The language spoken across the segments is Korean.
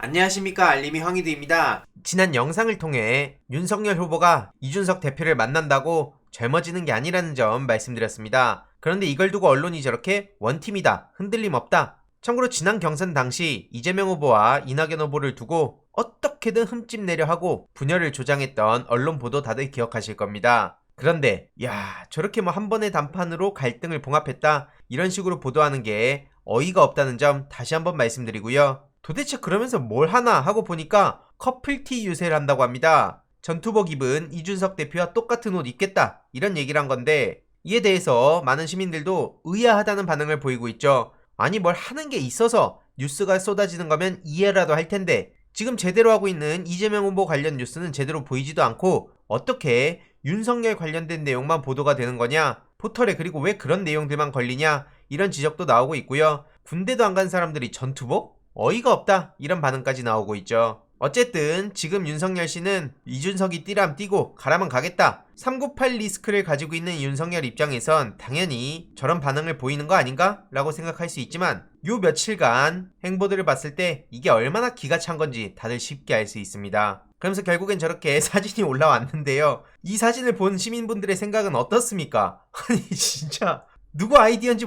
안녕하십니까, 알림이 황희두입니다. 지난 영상을 통해 윤석열 후보가 이준석 대표를 만난다고 젊어지는 게 아니라는 점 말씀드렸습니다. 그런데 이걸 두고 언론이 저렇게 원팀이다, 흔들림 없다. 참고로 지난 경선 당시 이재명 후보와 이낙연 후보를 두고 어떻게든 흠집 내려 하고 분열을 조장했던 언론 보도 다들 기억하실 겁니다. 그런데 저렇게 한 번의 단판으로 갈등을 봉합했다, 이런 식으로 보도하는 게 어이가 없다는 점 다시 한번 말씀드리고요. 도대체 그러면서 뭘 하나 하고 보니까 커플티 유세를 한다고 합니다. 전투복 입은 이준석 대표와 똑같은 옷 입겠다, 이런 얘기를 한 건데, 이에 대해서 많은 시민들도 의아하다는 반응을 보이고 있죠. 아니, 뭘 하는 게 있어서 뉴스가 쏟아지는 거면 이해라도 할 텐데 지금 제대로 하고 있는 이재명 후보 관련 뉴스는 제대로 보이지도 않고 어떻게 윤석열 관련된 내용만 보도가 되는 거냐, 포털에 그리고 왜 그런 내용들만 걸리냐, 이런 지적도 나오고 있고요. 군대도 안 간 사람들이 전투복? 어이가 없다, 이런 반응까지 나오고 있죠. 어쨌든 지금 윤석열 씨는 이준석이 뛰라면 뛰고 가라면 가겠다, 398 리스크를 가지고 있는 윤석열 입장에선 당연히 저런 반응을 보이는 거 아닌가? 라고 생각할 수 있지만 요 며칠간 행보들을 봤을 때 이게 얼마나 기가 찬 건지 다들 쉽게 알 수 있습니다. 그러면서 결국엔 저렇게 사진이 올라왔는데요. 이 사진을 본 시민분들의 생각은 어떻습니까? 아니 진짜 누구 아이디어인지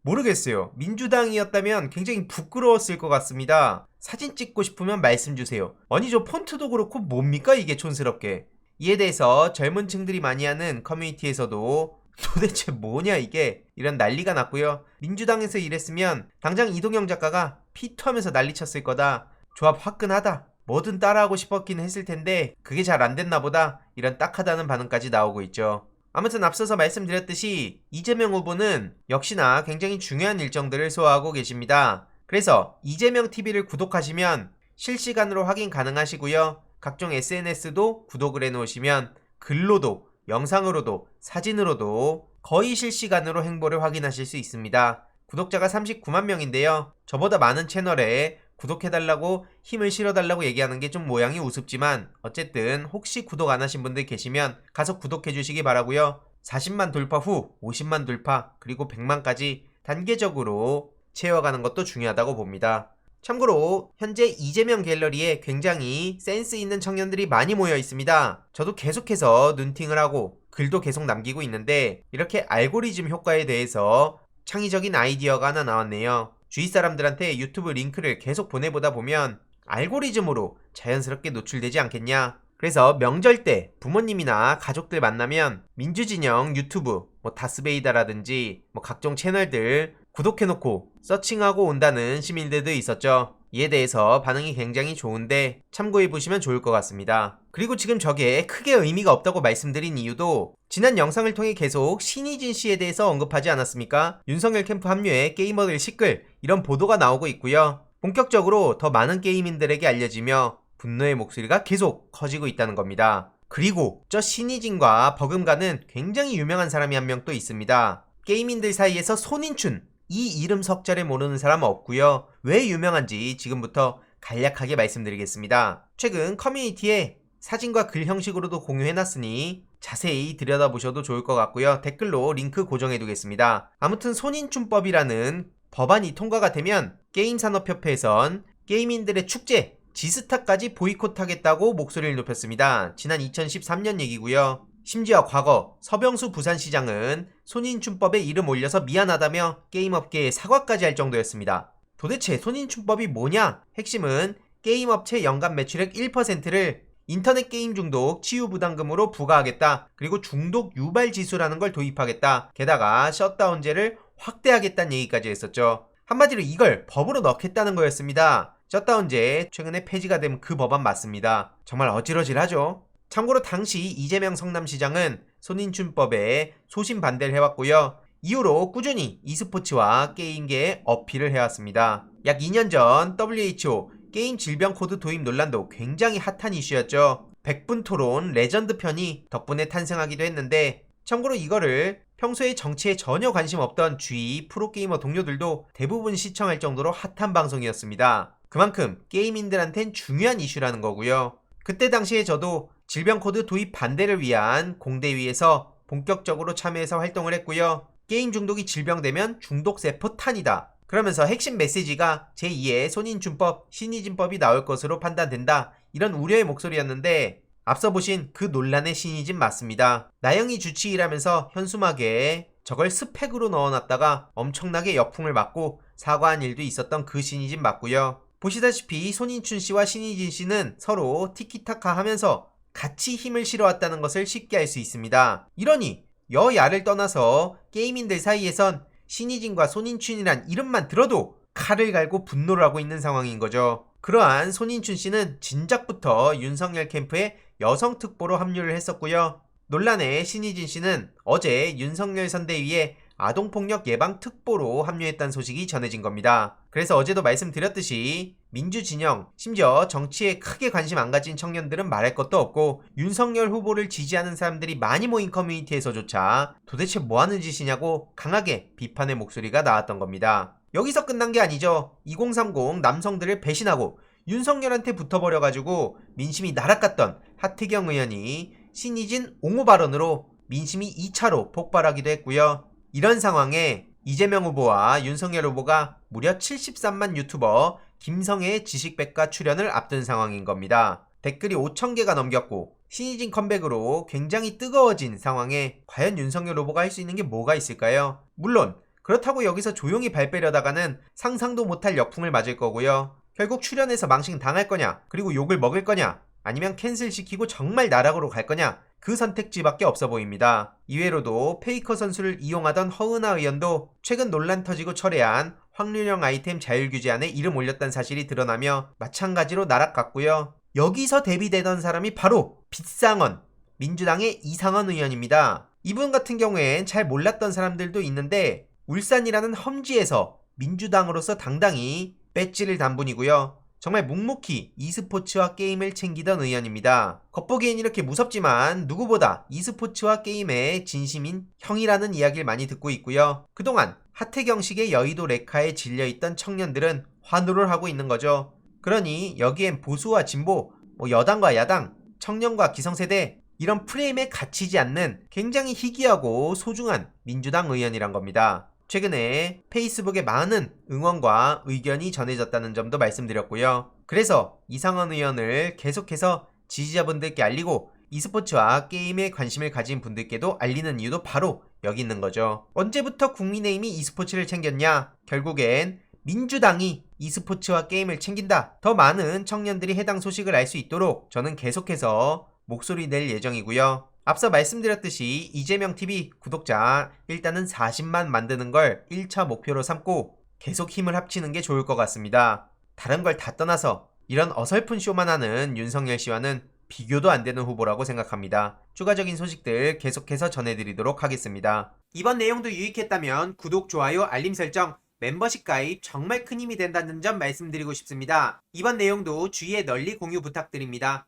모르겠어요. 민주당이었다면 굉장히 부끄러웠을 것 같습니다. 사진 찍고 싶으면 말씀 주세요. 아니 저 폰트도 그렇고 뭡니까 이게 촌스럽게. 이에 대해서 젊은 층들이 많이 하는 커뮤니티에서도 도대체 뭐냐 이게, 이런 난리가 났고요. 민주당에서 이랬으면 당장 이동영 작가가 피투하면서 난리쳤을 거다, 조합 화끈하다, 뭐든 따라하고 싶었긴 했을 텐데 그게 잘 안 됐나 보다, 이런 딱하다는 반응까지 나오고 있죠. 아무튼 앞서서 말씀드렸듯이 이재명 후보는 역시나 굉장히 중요한 일정들을 소화하고 계십니다. 그래서 이재명 TV를 구독하시면 실시간으로 확인 가능하시고요. 각종 SNS도 구독을 해놓으시면 글로도, 영상으로도, 사진으로도 거의 실시간으로 행보를 확인하실 수 있습니다. 구독자가 39만 명인데요. 저보다 많은 채널에 구독해달라고 힘을 실어달라고 얘기하는 게 좀 모양이 우습지만 어쨌든 혹시 구독 안 하신 분들 계시면 가서 구독해 주시기 바라고요. 40만 돌파 후 50만 돌파 그리고 100만까지 단계적으로 채워가는 것도 중요하다고 봅니다. 참고로 현재 이재명 갤러리에 굉장히 센스 있는 청년들이 많이 모여 있습니다. 저도 계속해서 눈팅을 하고 글도 계속 남기고 있는데 이렇게 알고리즘 효과에 대해서 창의적인 아이디어가 하나 나왔네요. 주위 사람들한테 유튜브 링크를 계속 보내보다 보면 알고리즘으로 자연스럽게 노출되지 않겠냐. 그래서 명절 때 부모님이나 가족들 만나면 민주진영 유튜브, 다스베이다라든지 각종 채널들 구독해놓고 서칭하고 온다는 시민들도 있었죠. 이에 대해서 반응이 굉장히 좋은데 참고해보시면 좋을 것 같습니다. 그리고 지금 저게 크게 의미가 없다고 말씀드린 이유도 지난 영상을 통해 계속 신희진 씨에 대해서 언급하지 않았습니까? 윤석열 캠프 합류에 게이머들 시끌, 이런 보도가 나오고 있고요. 본격적으로 더 많은 게이민들에게 알려지며 분노의 목소리가 계속 커지고 있다는 겁니다. 그리고 저 신희진과 버금가는 굉장히 유명한 사람이 한 명 또 있습니다. 게이민들 사이에서 손인춘, 이 이름 석자를 모르는 사람은 없고요. 왜 유명한지 지금부터 간략하게 말씀드리겠습니다. 최근 커뮤니티에 사진과 글 형식으로도 공유해놨으니 자세히 들여다보셔도 좋을 것 같고요. 댓글로 링크 고정해두겠습니다. 아무튼 손인춘법이라는 법안이 통과가 되면 게임산업협회에선 게이민들의 축제 지스타까지 보이콧하겠다고 목소리를 높였습니다. 지난 2013년 얘기고요. 심지어 과거 서병수 부산시장은 손인춘법에 이름 올려서 미안하다며 게임업계에 사과까지 할 정도였습니다. 도대체 손인춘법이 뭐냐? 핵심은 게임업체 연간 매출액 1%를 인터넷 게임 중독 치유 부담금으로 부과하겠다. 그리고 중독 유발 지수라는 걸 도입하겠다. 게다가 셧다운제를 확대하겠다는 얘기까지 했었죠. 한마디로 이걸 법으로 넣겠다는 거였습니다. 셧다운제 최근에 폐지가 된 그 법안 맞습니다. 정말 어질어질하죠. 참고로 당시 이재명 성남시장은 손인춘법에 소신 반대를 해왔고요. 이후로 꾸준히 e스포츠와 게임계에 어필을 해왔습니다. 약 2년 전 WHO 게임 질병 코드 도입 논란도 굉장히 핫한 이슈였죠. 100분 토론 레전드 편이 덕분에 탄생하기도 했는데, 참고로 이거를 평소에 정치에 전혀 관심 없던 주위 프로게이머 동료들도 대부분 시청할 정도로 핫한 방송이었습니다. 그만큼 게이민들한텐 중요한 이슈라는 거고요. 그때 당시에 저도 질병 코드 도입 반대를 위한 공대위에서 본격적으로 참여해서 활동을 했고요. 게임 중독이 질병되면 중독세포 탄이다, 그러면서 핵심 메시지가 제2의 손인준법, 신의진법이 나올 것으로 판단된다. 이런 우려의 목소리였는데 앞서 보신 그 논란의 신의진 맞습니다. 나영이 주치의라면서 현수막에 저걸 스펙으로 넣어놨다가 엄청나게 역풍을 맞고 사과한 일도 있었던 그 신의진 맞고요. 보시다시피 손인춘 씨와 신의진 씨는 서로 티키타카 하면서 같이 힘을 실어왔다는 것을 쉽게 알 수 있습니다. 이러니 여야를 떠나서 게이민들 사이에선 신의진과 손인춘이란 이름만 들어도 칼을 갈고 분노를 하고 있는 상황인 거죠. 그러한 손인춘 씨는 진작부터 윤석열 캠프에 여성 특보로 합류를 했었고요. 논란의 신의진 씨는 어제 윤석열 선대위에 아동폭력 예방 특보로 합류했다는 소식이 전해진 겁니다. 그래서 어제도 말씀드렸듯이 민주진영, 심지어 정치에 크게 관심 안 가진 청년들은 말할 것도 없고 윤석열 후보를 지지하는 사람들이 많이 모인 커뮤니티에서조차 도대체 뭐하는 짓이냐고 강하게 비판의 목소리가 나왔던 겁니다. 여기서 끝난 게 아니죠. 2030 남성들을 배신하고 윤석열한테 붙어버려가지고 민심이 날아갔던 하태경 의원이 신의진 옹호 발언으로 민심이 2차로 폭발하기도 했고요. 이런 상황에 이재명 후보와 윤석열 후보가 무려 73만 유튜버 김성애의 지식백과 출연을 앞둔 상황인 겁니다. 댓글이 5,000개가 넘겼고 신의진 컴백으로 굉장히 뜨거워진 상황에 과연 윤석열 후보가 할 수 있는 게 뭐가 있을까요? 물론 그렇다고 여기서 조용히 발 빼려다가는 상상도 못할 역풍을 맞을 거고요. 결국 출연해서 망신 당할 거냐, 그리고 욕을 먹을 거냐, 아니면 캔슬시키고 정말 나락으로 갈 거냐, 그 선택지밖에 없어 보입니다. 이외로도 페이커 선수를 이용하던 허은하 의원도 최근 논란 터지고 철회한 확률형 아이템 자율규제안에 이름 올렸다는 사실이 드러나며 마찬가지로 날아갔고요. 여기서 대비되던 사람이 바로 빗상원, 민주당의 이상원 의원입니다. 이분 같은 경우엔 잘 몰랐던 사람들도 있는데 울산이라는 험지에서 민주당으로서 당당히 배지를 단 분이고요. 정말 묵묵히 e스포츠와 게임을 챙기던 의원입니다. 겉보기엔 이렇게 무섭지만 누구보다 e스포츠와 게임에 진심인 형이라는 이야기를 많이 듣고 있고요. 그동안 하태경식의 여의도 레카에 질려있던 청년들은 환호를 하고 있는 거죠. 그러니 여기엔 보수와 진보, 여당과 야당, 청년과 기성세대 이런 프레임에 갇히지 않는 굉장히 희귀하고 소중한 민주당 의원이란 겁니다. 최근에 페이스북에 많은 응원과 의견이 전해졌다는 점도 말씀드렸고요. 그래서 이상원 의원을 계속해서 지지자분들께 알리고 e스포츠와 게임에 관심을 가진 분들께도 알리는 이유도 바로 여기 있는 거죠. 언제부터 국민의힘이 e스포츠를 챙겼냐? 결국엔 민주당이 e스포츠와 게임을 챙긴다. 더 많은 청년들이 해당 소식을 알 수 있도록 저는 계속해서 목소리 낼 예정이고요. 앞서 말씀드렸듯이 이재명TV 구독자 일단은 40만 만드는 걸 1차 목표로 삼고 계속 힘을 합치는 게 좋을 것 같습니다. 다른 걸 다 떠나서 이런 어설픈 쇼만 하는 윤석열 씨와는 비교도 안 되는 후보라고 생각합니다. 추가적인 소식들 계속해서 전해드리도록 하겠습니다. 이번 내용도 유익했다면 구독, 좋아요, 알림 설정, 멤버십 가입 정말 큰 힘이 된다는 점 말씀드리고 싶습니다. 이번 내용도 주위에 널리 공유 부탁드립니다.